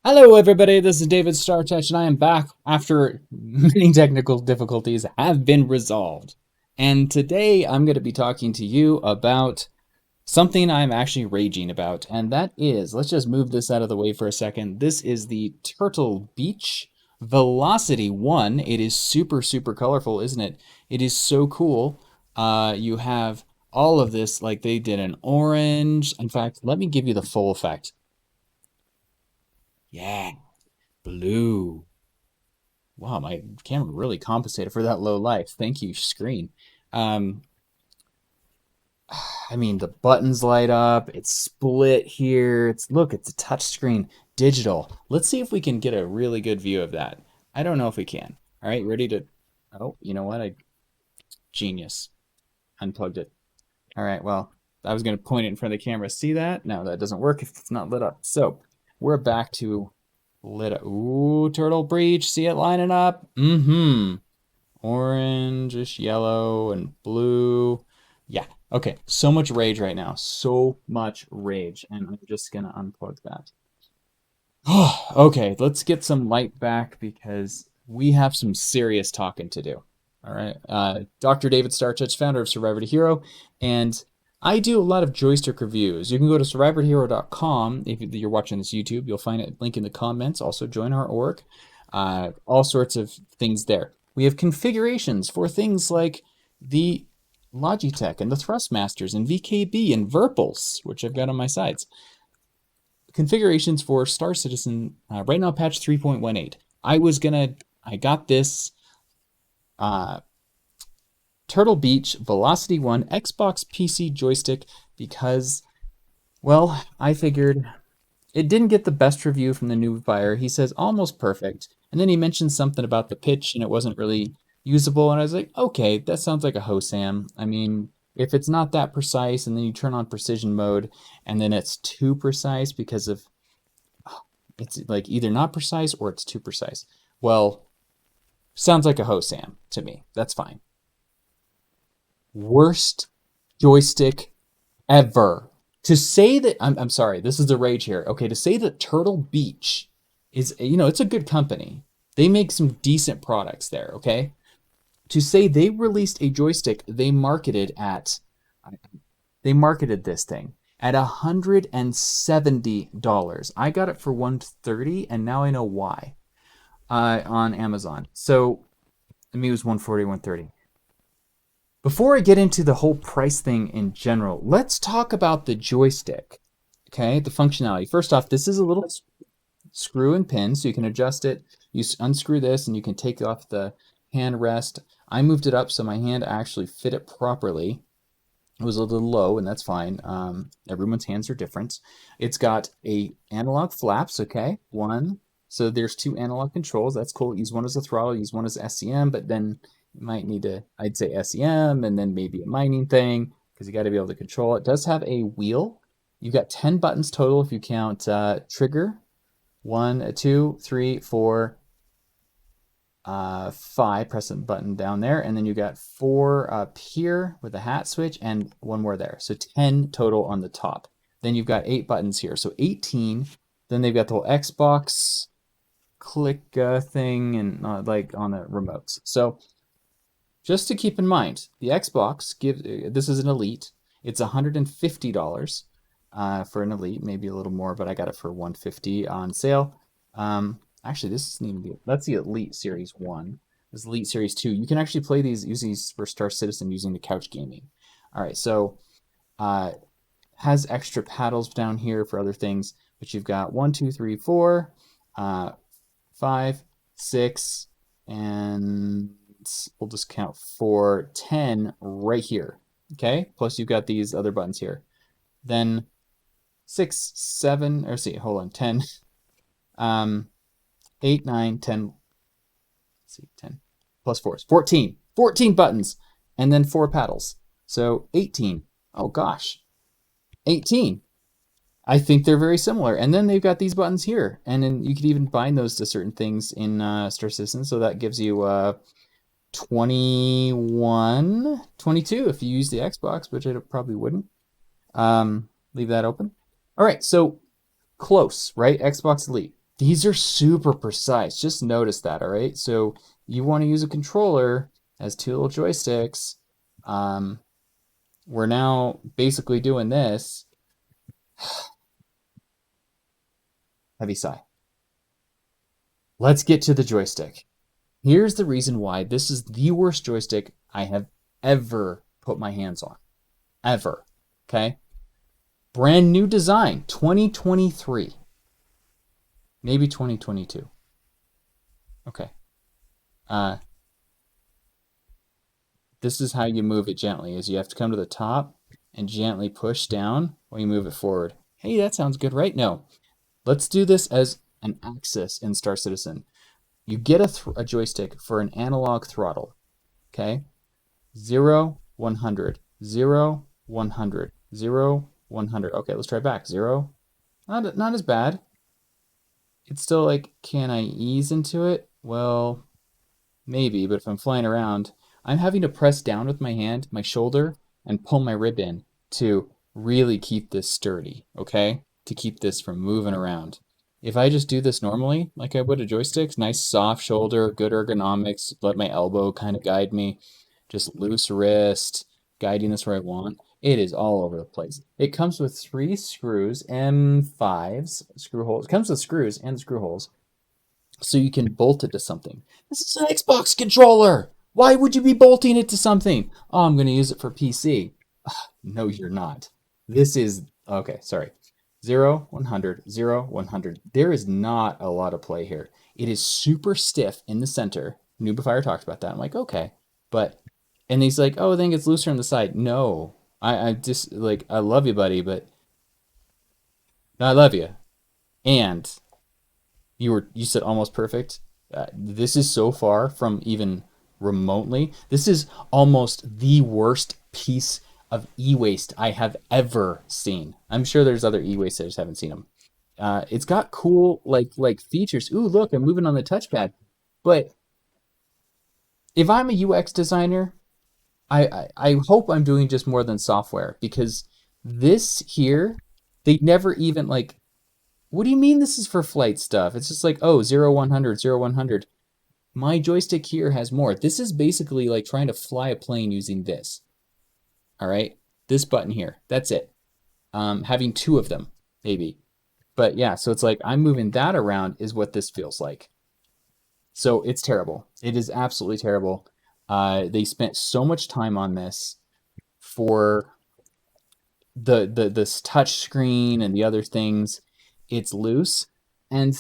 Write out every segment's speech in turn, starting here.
Hello, everybody. This is David StarTouch, and I am back after many technical difficulties have been resolved. And today I'm going to be talking to you about something I'm actually raging about, and that is, let's just move this out of the way for a second. This is the Turtle Beach Velocity 1. It is super, super colorful, isn't it? It is so cool. You have all of this, like they did an orange. In fact, let me give you the full effect. Yeah, blue. Wow, my camera really compensated for that low light. Thank you, screen. Um, I mean, the buttons light up. It's split here. It's a touch screen, digital. Let's see if we can get a really good view of that. I don't know if we can. All right, ready to? Oh, you know what? Genius. Unplugged it. All right, well, I was gonna point it in front of the camera. See that? No, that doesn't work if it's not lit up. So we're back to lit up. Ooh, turtle breach. See it lining up? Mm-hmm. Orangish yellow and blue. Yeah. Okay. So much rage right now. So much rage. And I'm just gonna unplug that. Okay, let's get some light back because we have some serious talking to do. All right. Dr. David Starchich, founder of Survivor to Hero, and I do a lot of joystick reviews. You can go to survivortohero.com. If you're watching this YouTube, you'll find a link in the comments. Also, join our org. All sorts of things there. We have configurations for things like the Logitech and the Thrustmasters and VKB and Virpils, which I've got on my sides. Configurations for Star Citizen, right now patch 3.18. I got this uh, Turtle Beach Velocity 1 Xbox PC joystick because, well, I figured it didn't get the best review from the new buyer. He says almost perfect. And then he mentioned something about the pitch and it wasn't really usable. And I was like, okay, that sounds like a HOSAM. I mean, if it's not that precise and then you turn on precision mode and then it's too precise because of it's like either not precise or it's too precise. Well, sounds like a HOSAM to me. That's fine. Worst joystick ever. To say that I'm sorry, this is the rage here. Okay, to say that Turtle Beach is, it's a good company. They make some decent products there, okay? To say they released a joystick they marketed this thing at $170. I got it for $130 and now I know why. On Amazon. So, I mean it was 140, 130. Before I get into the whole price thing in general, let's talk about the joystick. Okay, the functionality. First off, this is a little screw and pin, so you can adjust it. You unscrew this and you can take off the hand rest. I moved it up so my hand actually fit it properly. It was a little low, and that's fine. Everyone's hands are different. It's got a analog flaps, okay? One. So there's two analog controls. That's cool. Use one as a throttle, use one as SEM, but then you might need to, I'd say SEM, and then maybe a mining thing, because you got to be able to control it. It does have a wheel. You've got 10 buttons total if you count trigger. 1, 2, 3, 4, 5, press the button down there, and then you got 4 up here with the hat switch and one more there. So 10 total on the top. Then you've got 8 buttons here, so 18. Then they've got the whole Xbox click thing and like on the remotes. So just to keep in mind, the Xbox this is an Elite. It's $150 for an Elite, maybe a little more, but I got it for $150 on sale. Actually, this isn't even that's the Elite Series 1. This is Elite Series 2. You can actually play use these for Star Citizen using the couch gaming. All right, so has extra paddles down here for other things, but you've got 1, 2, 3, 4, 5, 6, and we'll just count 4, 10 right here. Okay, plus you've got these other buttons here. Then 6, 7, or see, hold on, 10. 8, 9, 10. Let's see, 10 plus 4 is 14. 14 buttons, and then 4 paddles. So 18. Oh gosh, 18. I think they're very similar. And then they've got these buttons here, and then you could even bind those to certain things in Star Citizen. So that gives you 21, 22 if you use the Xbox, which I probably wouldn't. Leave that open. All right, so close, right? Xbox Elite. These are super precise. Just notice that, all right? So you want to use a controller as two little joysticks. Um, we're now basically doing this. Heavy sigh. Let's get to the joystick. Here's the reason why this is the worst joystick I have ever put my hands on. Ever. Okay? Brand new design, 2023. Maybe 2022. Okay. Uh, this is how you move it gently, is you have to come to the top and gently push down while you move it forward. Hey, that sounds good, right? No. Let's do this as an axis in Star Citizen. You get a joystick for an analog throttle. Okay? 0, 100. 0, 100. 0, 100. Okay, let's try back. 0. Not as bad. It's still like, can I ease into it? Well, maybe, but if I'm flying around, I'm having to press down with my hand, my shoulder, and pull my rib in to really keep this sturdy, okay? To keep this from moving around. If I just do this normally, like I would a joystick, nice soft shoulder, good ergonomics, let my elbow kind of guide me, just loose wrist, guiding this where I want, it is all over the place. It comes with 3 screws, M5s, screw holes. It comes with screws and screw holes so you can bolt it to something. This is an Xbox controller. Why would you be bolting it to something? Oh, I'm going to use it for PC. No, you're not. This is okay. Sorry. 0, 100, 0, 100. There is not a lot of play here. It is super stiff in the center. Noobifier talked about that. I'm like, okay. But, and he's like, oh, I think it's looser on the side. No. I just, like, I love you, buddy, but I love you. And you said almost perfect. This is so far from even remotely. This is almost the worst piece of e-waste I have ever seen. I'm sure there's other e-waste, I just haven't seen them. It's got cool like features. Ooh, look, I'm moving on the touchpad. But if I'm a UX designer, I hope I'm doing just more than software because this here, they never even like what do you mean this is for flight stuff? It's just like, oh, 0, 100, 0, 100. My joystick here has more. This is basically like trying to fly a plane using this. All right. This button here. That's it. Having 2 of them, maybe. But yeah, so it's like I'm moving that around is what this feels like. So it's terrible. It is absolutely terrible. They spent so much time on this for the this touch screen and the other things. It's loose. And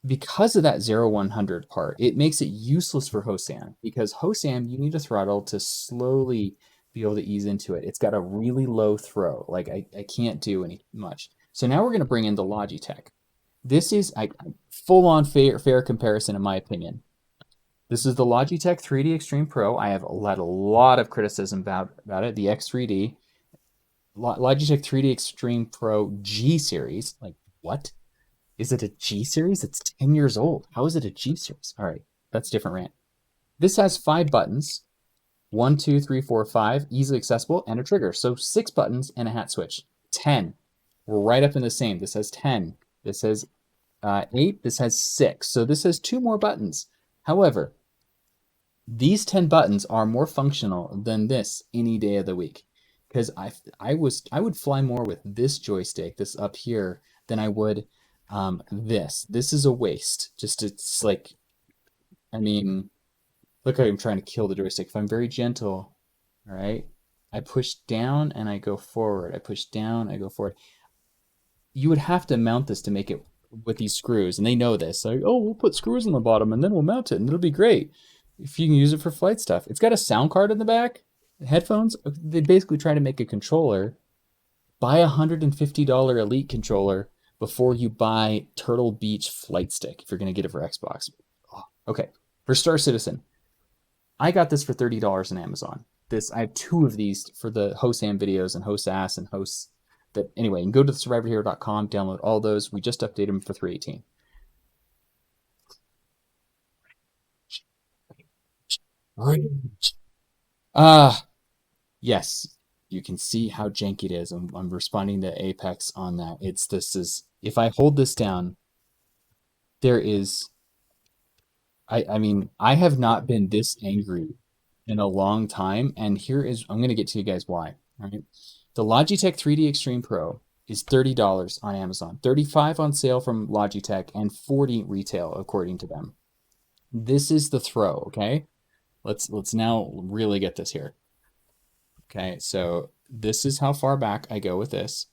because of that 0-100 part, it makes it useless for Hosam because Hosam, you need a throttle to slowly be able to ease into it. It's got a really low throw. Like I can't do any much. So now we're going to bring in the Logitech. This is a full on fair comparison in my opinion. This is the Logitech 3D Extreme Pro. I have had a lot of criticism about it. The X3D, Logitech 3D Extreme Pro G series. Like what? Is it a G series? It's 10 years old. How is it a G series? All right, that's a different rant. This has 5 buttons. 1, 2, 3, 4, 5, easily accessible, and a trigger. So 6 buttons and a hat switch. 10. We're right up in the same. This has 10. This has 8. This has 6. So this has 2 more buttons. However, these 10 buttons are more functional than this any day of the week. Because I would fly more with this joystick, this up here, than I would this. This is a waste. Just it's like, I mean, look how I'm trying to kill the joystick. If I'm very gentle, all right, I push down and I go forward. I push down, I go forward. You would have to mount this to make it with these screws, and they know this. Like, oh, we'll put screws on the bottom and then we'll mount it, and it'll be great. If you can use it for flight stuff. It's got a sound card in the back, headphones. They basically try to make a controller. Buy a $150 Elite controller before you buy Turtle Beach Flight Stick if you're going to get it for Xbox. Okay, for Star Citizen, I got this for $30 on Amazon. I have 2 of these for the Hosam videos and Hosass and hosts. That anyway, you can go to survivorhero.com, download all those. We just updated them for 318. Yes, you can see how janky it is. I'm responding to Apex on that. This is if I hold this down, There is, I mean, I have not been this angry in a long time, and here is, I'm gonna get to you guys why. All right. The Logitech 3D Extreme Pro is $30 on Amazon, 35 on sale from Logitech, and 40 retail according to them. This is the throw, okay? Let's now really get this here. Okay, so this is how far back I go with this.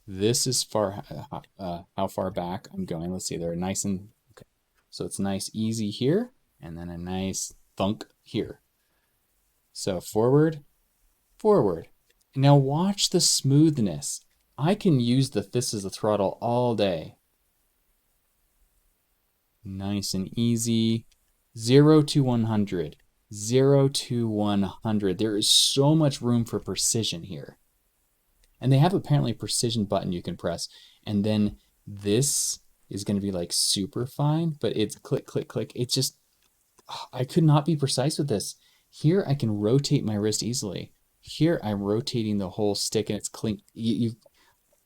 This is how far back I'm going. Let's see, they're nice and okay. So it's nice, easy here, and then a nice thunk here. So forward, forward. Now watch the smoothness. I can use this as a throttle all day. Nice and easy. 0 to 100. 0 to 100. There is so much room for precision here. And they have apparently a precision button you can press. And then this is going to be like super fine, but it's click, click, click. It's just, I could not be precise with this. Here I can rotate my wrist easily. Here I'm rotating the whole stick and it's clean.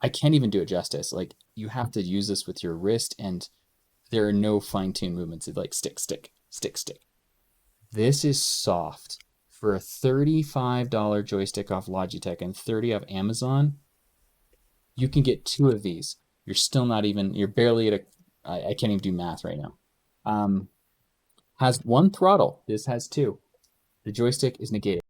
I can't even do it justice. Like you have to use this with your wrist and there are no fine-tuned movements. It's like stick, stick, stick, stick. This is soft. For a $35 joystick off Logitech and 30 off Amazon, you can get 2 of these. You're still not even, you're barely at I can't even do math right now. Has 1 throttle. This has 2. The joystick is negated.